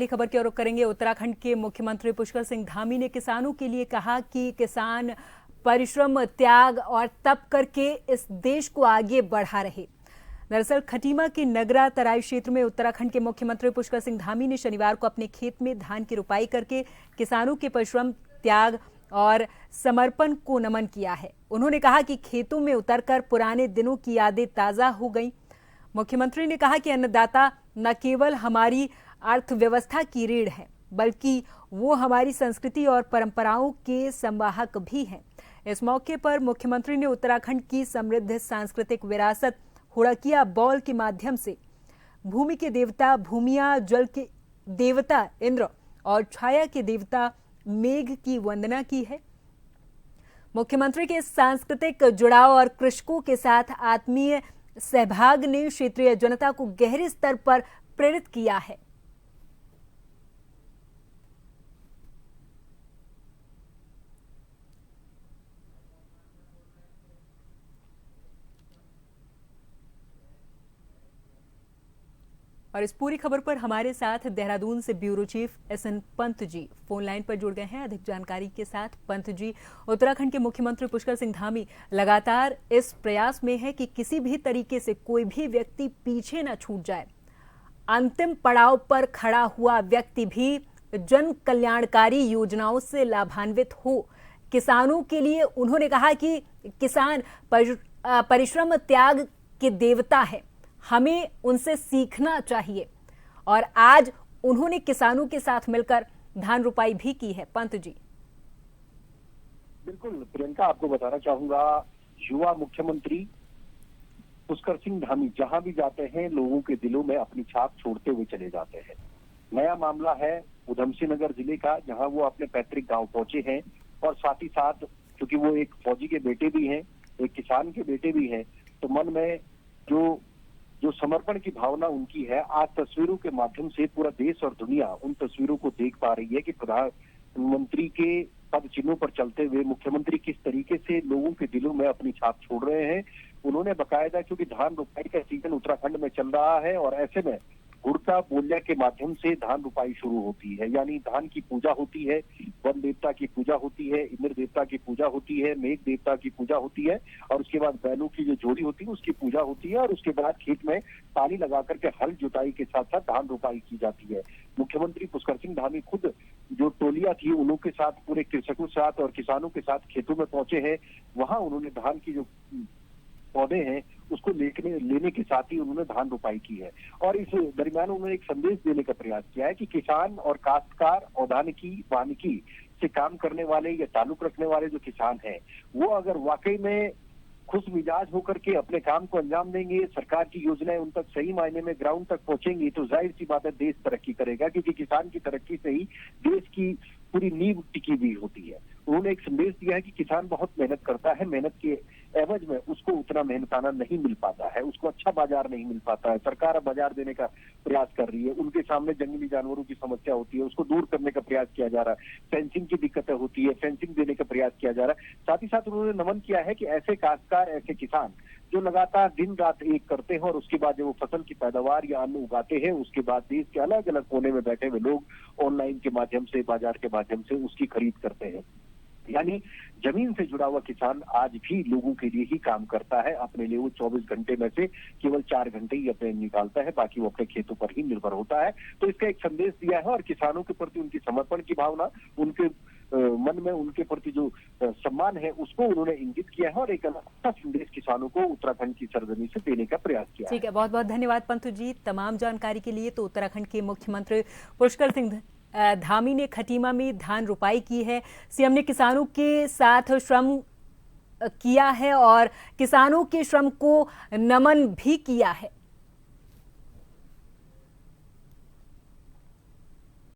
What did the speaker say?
अगली खबर की ओर रुख करेंगे। उत्तराखंड के मुख्यमंत्री पुष्कर सिंह धामी ने किसानों के लिए कहा कि किसान परिश्रम, त्याग और तप करके इस देश को आगे बढ़ा रहे। दरअसल खटीमा के नगरा तराई क्षेत्र में उत्तराखंड के मुख्यमंत्री पुष्कर सिंह धामी ने शनिवार को अपने खेत में धान की रुपाई करके किसानों के परिश्रम, त्याग और समर्पण को नमन किया है। उन्होंने कहा कि खेतों में उतरकर पुराने दिनों की यादें ताजा हो गई। मुख्यमंत्री ने कहा कि अन्नदाता न केवल हमारी अर्थव्यवस्था की रीढ़ है, बल्कि वो हमारी संस्कृति और परंपराओं के संवाहक भी हैं। इस मौके पर मुख्यमंत्री ने उत्तराखंड की समृद्ध सांस्कृतिक विरासत हुड़किया बौल के माध्यम से भूमि के देवता भूमिया, जल के देवता इंद्र और छाया के देवता मेघ की वंदना की है। मुख्यमंत्री के सांस्कृतिक जुड़ाव और कृषकों के साथ आत्मीय सहभाग ने क्षेत्रीय जनता को गहरे स्तर पर प्रेरित किया है। और इस पूरी खबर पर हमारे साथ देहरादून से bureau chief SN Pant ji phone line पर जुड़ गए हैं अधिक जानकारी के साथ। पंत जी, उत्तराखंड के मुख्यमंत्री पुष्कर सिंह धामी लगातार इस प्रयास में है कि किसी भी तरीके से कोई भी व्यक्ति पीछे न छूट जाए। अंतिम पड़ाव पर खड़ा हुआ व्यक्ति भी जन कल्याणकारी योजनाओं से लाभान्वित हो। किसानों के लिए उन्होंने कहा कि किसान परिश्रम, त्याग के देवता है, हमें उनसे सीखना चाहिए। और आज उन्होंने किसानों के साथ मिलकर धान रुपाई भी की है। पंत जी। बिल्कुल प्रियंका, आपको बताना चाहूंगा, युवा मुख्यमंत्री पुष्कर सिंह धामी जहां भी जाते हैं लोगों के दिलों में अपनी छाप छोड़ते हुए चले जाते हैं। नया मामला है उधमसिंह नगर जिले का, जहां वो अपने पैतृक गांव पहुंचे हैं और साथ ही साथ क्योंकि वो एक फौजी के बेटे भी हैं, एक किसान के बेटे भी हैं, तो मन में जो समर्पण की भावना उनकी है, आज तस्वीरों के माध्यम से पूरा देश और दुनिया उन तस्वीरों को देख पा रही है कि प्रधानमंत्री के पद चिन्हों पर चलते हुए मुख्यमंत्री किस तरीके से लोगों के दिलों में अपनी छाप छोड़ रहे हैं। उन्होंने बकायदा, क्योंकि धान रुपाई का सीजन उत्तराखंड में चल रहा है और ऐसे में गुड़का बोलिया के माध्यम से धान रुपाई शुरू होती है, यानी धान की पूजा होती है, वन देवता की पूजा होती है, इंद्र देवता की पूजा होती है, मेघ देवता की पूजा होती है और उसके बाद बैलों की जो जोड़ी होती है उसकी पूजा होती है और उसके बाद खेत में पानी लगा करके हल जुताई के साथ साथ धान रुपाई की जाती है। मुख्यमंत्री पुष्कर सिंह धामी खुद जो टोलियां थी उन्हों के साथ, पूरे कृषकों के साथ और किसानों के साथ खेतों में पहुंचे हैं। वहां उन्होंने धान की जो पौधे हैं उसको लेने के साथ ही उन्होंने धान रुपाई की है और इस दरमियान उन्होंने एक संदेश देने का प्रयास किया है कि किसान और काश्तकार, औद्यानिकी, वानिकी से काम करने वाले या ताल्लुक रखने वाले जो किसान हैं, वो अगर वाकई में खुश मिजाज होकर के अपने काम को अंजाम देंगे, सरकार की योजनाएं उन तक सही मायने में ग्राउंड तक पहुंचेंगी, तो जाहिर सी बात है देश तरक्की करेगा, क्योंकि किसान की तरक्की से ही देश की पूरी नींव टिकी हुई होती है। उन्होंने एक संदेश दिया है कि किसान बहुत मेहनत करता है, मेहनत के एवज में उसको उतना मेहनताना नहीं मिल पाता है, उसको अच्छा बाजार नहीं मिल पाता है। सरकार अब बाजार देने का प्रयास कर रही है, उनके सामने जंगली जानवरों की समस्या होती है, उसको दूर करने का प्रयास किया जा रहा है, फेंसिंग की दिक्कतें होती है, फेंसिंग देने का प्रयास किया जा रहा है। साथ ही साथ उन्होंने नमन किया है कि ऐसे काश्तकार, ऐसे किसान जो लगातार दिन रात एक करते हैं और उसके बाद जब वो फसल की पैदावार या अन्न उगाते हैं, उसके बाद देश के अलग अलग कोने में बैठे हुए लोग ऑनलाइन के माध्यम से, बाजार के माध्यम से उसकी खरीद करते हैं। यानी जमीन से जुड़ा हुआ किसान आज भी लोगों के लिए ही काम करता है। अपने लिए वो 24 घंटे में से केवल 4 घंटे ही अपने निकालता है, बाकी वो अपने खेतों पर ही निर्भर होता है। तो इसका एक संदेश दिया है और किसानों के प्रति उनकी समर्पण की भावना, उनके मन में उनके प्रति जो सम्मान है उसको उन्होंने इंगित किया है और एक अच्छा संदेश किसानों को उत्तराखंड की सरजमी से देने का प्रयास किया है। ठीक है, बहुत बहुत धन्यवाद पंतु जी तमाम जानकारी के लिए। तो उत्तराखंड के मुख्यमंत्री पुष्कर सिंह धामी ने खटीमा में धान रुपाई की है। सीएम ने किसानों के साथ श्रम किया है और किसानों के श्रम को नमन भी किया है।